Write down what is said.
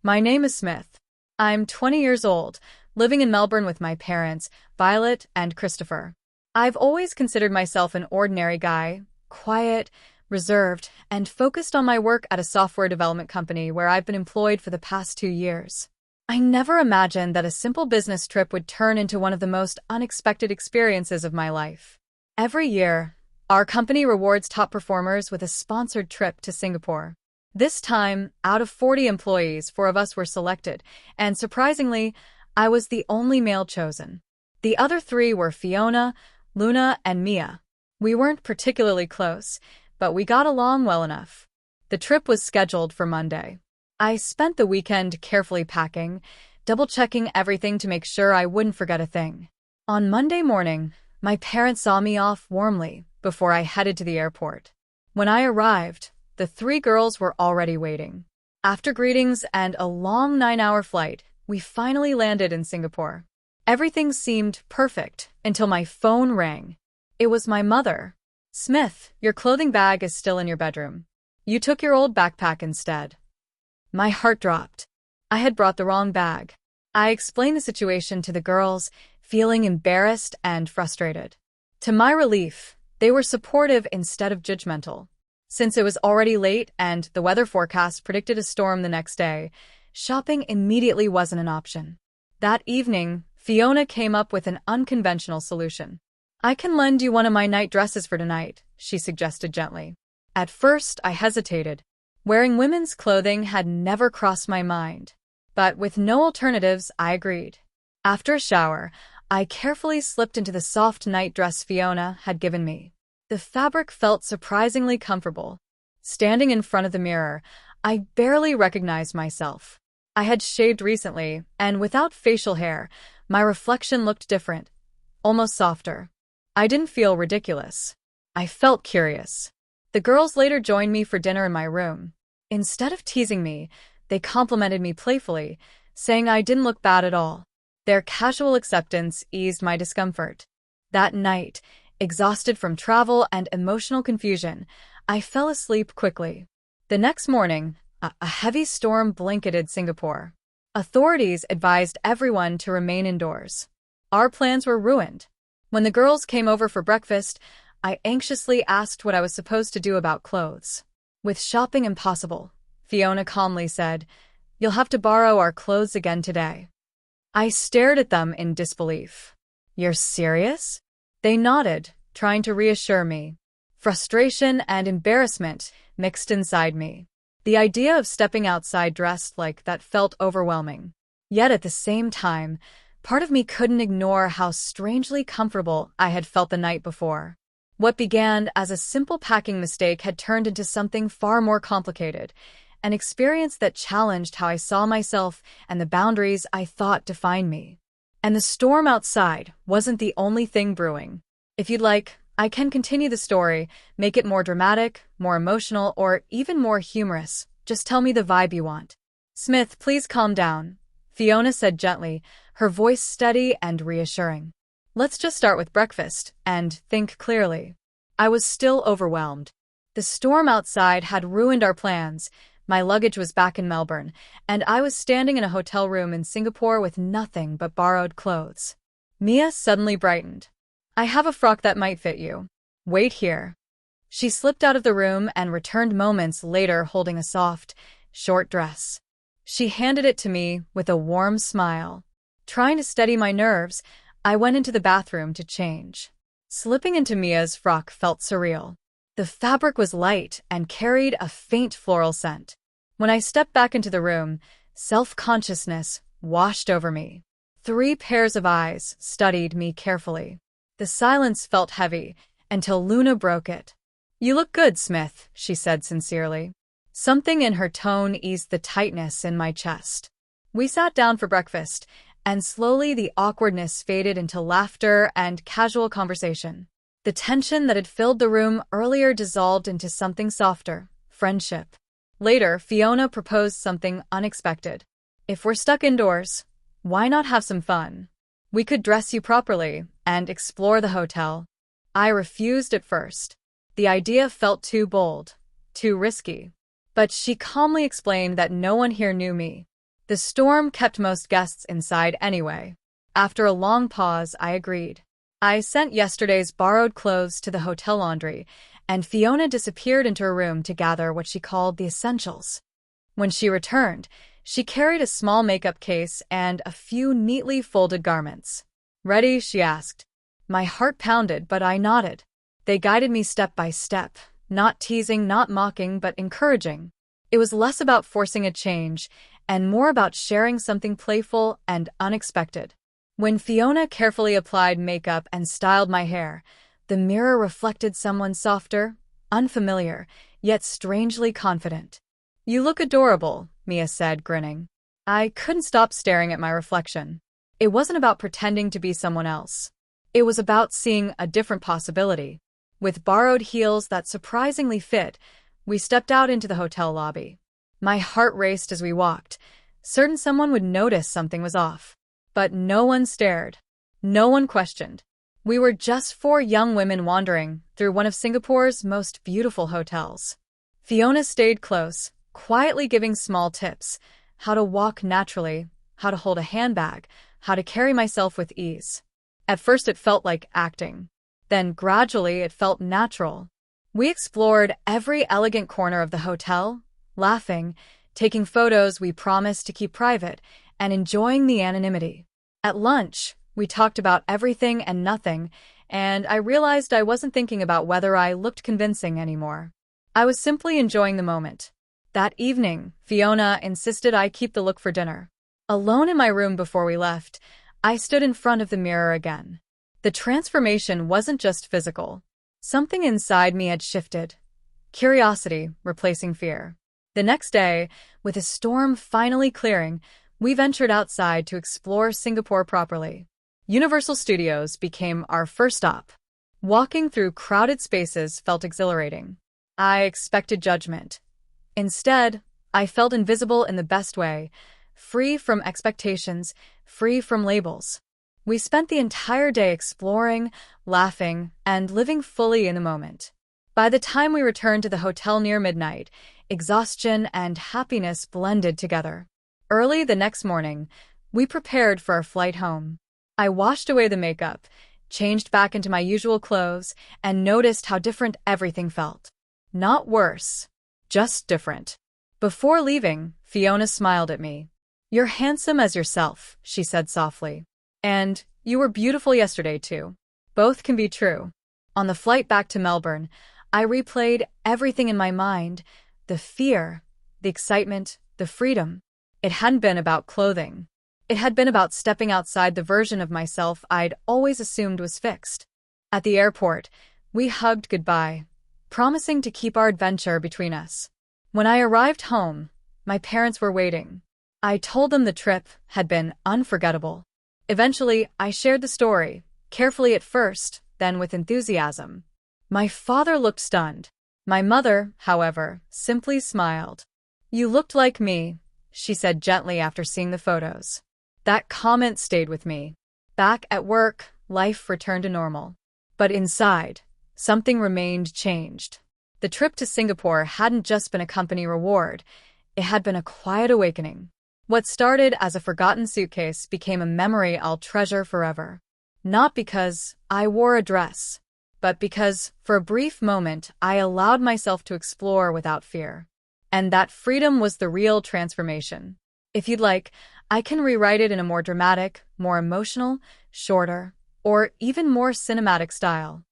My name is Smith. I'm 20 years old, living in Melbourne with my parents, Violet and Christopher. I've always considered myself an ordinary guy, quiet, reserved, and focused on my work at a software development company where I've been employed for the past 2 years. I never imagined that a simple business trip would turn into one of the most unexpected experiences of my life. Every year, our company rewards top performers with a sponsored trip to Singapore. This time, out of 40 employees, 4 of us were selected, and surprisingly, I was the only male chosen. The other 3 were Fiona, Luna, and Mia. We weren't particularly close, but we got along well enough. The trip was scheduled for Monday. I spent the weekend carefully packing, double-checking everything to make sure I wouldn't forget a thing. On Monday morning, my parents saw me off warmly before I headed to the airport. When I arrived, the 3 girls were already waiting. After greetings and a long 9-hour flight, we finally landed in Singapore. Everything seemed perfect until my phone rang. It was my mother. "Smith, your clothing bag is still in your bedroom. You took your old backpack instead." My heart dropped. I had brought the wrong bag. I explained the situation to the girls, feeling embarrassed and frustrated. To my relief, they were supportive instead of judgmental. Since it was already late and the weather forecast predicted a storm the next day, shopping immediately wasn't an option. That evening, Fiona came up with an unconventional solution. "I can lend you one of my night dresses for tonight," she suggested gently. At first, I hesitated. Wearing women's clothing had never crossed my mind. But with no alternatives, I agreed. After a shower, I carefully slipped into the soft night dress Fiona had given me. The fabric felt surprisingly comfortable. Standing in front of the mirror, I barely recognized myself. I had shaved recently, and without facial hair, my reflection looked different, almost softer. I didn't feel ridiculous. I felt curious. The girls later joined me for dinner in my room. Instead of teasing me, they complimented me playfully, saying I didn't look bad at all. Their casual acceptance eased my discomfort. That night, exhausted from travel and emotional confusion, I fell asleep quickly. The next morning, a heavy storm blanketed Singapore. Authorities advised everyone to remain indoors. Our plans were ruined. When the girls came over for breakfast, I anxiously asked what I was supposed to do about clothes. "With shopping impossible," Fiona calmly said, "you'll have to borrow our clothes again today." I stared at them in disbelief. "You're serious?" They nodded, trying to reassure me. Frustration and embarrassment mixed inside me. The idea of stepping outside dressed like that felt overwhelming. Yet at the same time, part of me couldn't ignore how strangely comfortable I had felt the night before. What began as a simple packing mistake had turned into something far more complicated, an experience that challenged how I saw myself and the boundaries I thought defined me. And the storm outside wasn't the only thing brewing. If you'd like, I can continue the story, make it more dramatic, more emotional, or even more humorous. Just tell me the vibe you want. "Smith, please calm down," Fiona said gently, her voice steady and reassuring. "Let's just start with breakfast and think clearly." I was still overwhelmed. The storm outside had ruined our plans. My luggage was back in Melbourne, and I was standing in a hotel room in Singapore with nothing but borrowed clothes. Mia suddenly brightened. "I have a frock that might fit you. Wait here." She slipped out of the room and returned moments later holding a soft, short dress. She handed it to me with a warm smile. Trying to steady my nerves, I went into the bathroom to change. Slipping into Mia's frock felt surreal. The fabric was light and carried a faint floral scent. When I stepped back into the room, self-consciousness washed over me. 3 pairs of eyes studied me carefully. The silence felt heavy until Luna broke it. "You look good, Smith," she said sincerely. Something in her tone eased the tightness in my chest. We sat down for breakfast, and slowly the awkwardness faded into laughter and casual conversation. The tension that had filled the room earlier dissolved into something softer, friendship. Later, Fiona proposed something unexpected. "If we're stuck indoors, why not have some fun? We could dress you properly and explore the hotel." I refused at first. The idea felt too bold, too risky. But she calmly explained that no one here knew me. The storm kept most guests inside anyway. After a long pause, I agreed. I sent yesterday's borrowed clothes to the hotel laundry, and Fiona disappeared into her room to gather what she called the essentials. When she returned, she carried a small makeup case and a few neatly folded garments. "Ready?" she asked. My heart pounded, but I nodded. They guided me step by step, not teasing, not mocking, but encouraging. It was less about forcing a change and more about sharing something playful and unexpected. When Fiona carefully applied makeup and styled my hair, the mirror reflected someone softer, unfamiliar, yet strangely confident. "You look adorable," Mia said, grinning. I couldn't stop staring at my reflection. It wasn't about pretending to be someone else. It was about seeing a different possibility. With borrowed heels that surprisingly fit, we stepped out into the hotel lobby. My heart raced as we walked, certain someone would notice something was off. But no one stared. No one questioned. We were just four young women wandering through one of Singapore's most beautiful hotels. Fiona stayed close, quietly giving small tips: how to walk naturally, how to hold a handbag, how to carry myself with ease. At first it felt like acting. Then gradually it felt natural. We explored every elegant corner of the hotel, laughing, taking photos we promised to keep private, and enjoying the anonymity. At lunch, we talked about everything and nothing, and I realized I wasn't thinking about whether I looked convincing anymore. I was simply enjoying the moment. That evening, Fiona insisted I keep the look for dinner. Alone in my room before we left, I stood in front of the mirror again. The transformation wasn't just physical. Something inside me had shifted. Curiosity replacing fear. The next day, with a storm finally clearing, we ventured outside to explore Singapore properly. Universal Studios became our first stop. Walking through crowded spaces felt exhilarating. I expected judgment. Instead, I felt invisible in the best way, free from expectations, free from labels. We spent the entire day exploring, laughing, and living fully in the moment. By the time we returned to the hotel near midnight, exhaustion and happiness blended together. Early the next morning, we prepared for our flight home. I washed away the makeup, changed back into my usual clothes, and noticed how different everything felt. Not worse, just different. Before leaving, Fiona smiled at me. "You're handsome as yourself," she said softly. "And you were beautiful yesterday too. Both can be true." On the flight back to Melbourne, I replayed everything in my mind: the fear, the excitement, the freedom. It hadn't been about clothing. It had been about stepping outside the version of myself I'd always assumed was fixed. At the airport, we hugged goodbye, promising to keep our adventure between us. When I arrived home, my parents were waiting. I told them the trip had been unforgettable. Eventually, I shared the story, carefully at first, then with enthusiasm. My father looked stunned. My mother, however, simply smiled. "You looked like me," she said gently after seeing the photos. That comment stayed with me. Back at work, life returned to normal. But inside, something remained changed. The trip to Singapore hadn't just been a company reward, it had been a quiet awakening. What started as a forgotten suitcase became a memory I'll treasure forever. Not because I wore a dress, but because, for a brief moment, I allowed myself to explore without fear. And that freedom was the real transformation. If you'd like, I can rewrite it in a more dramatic, more emotional, shorter, or even more cinematic style.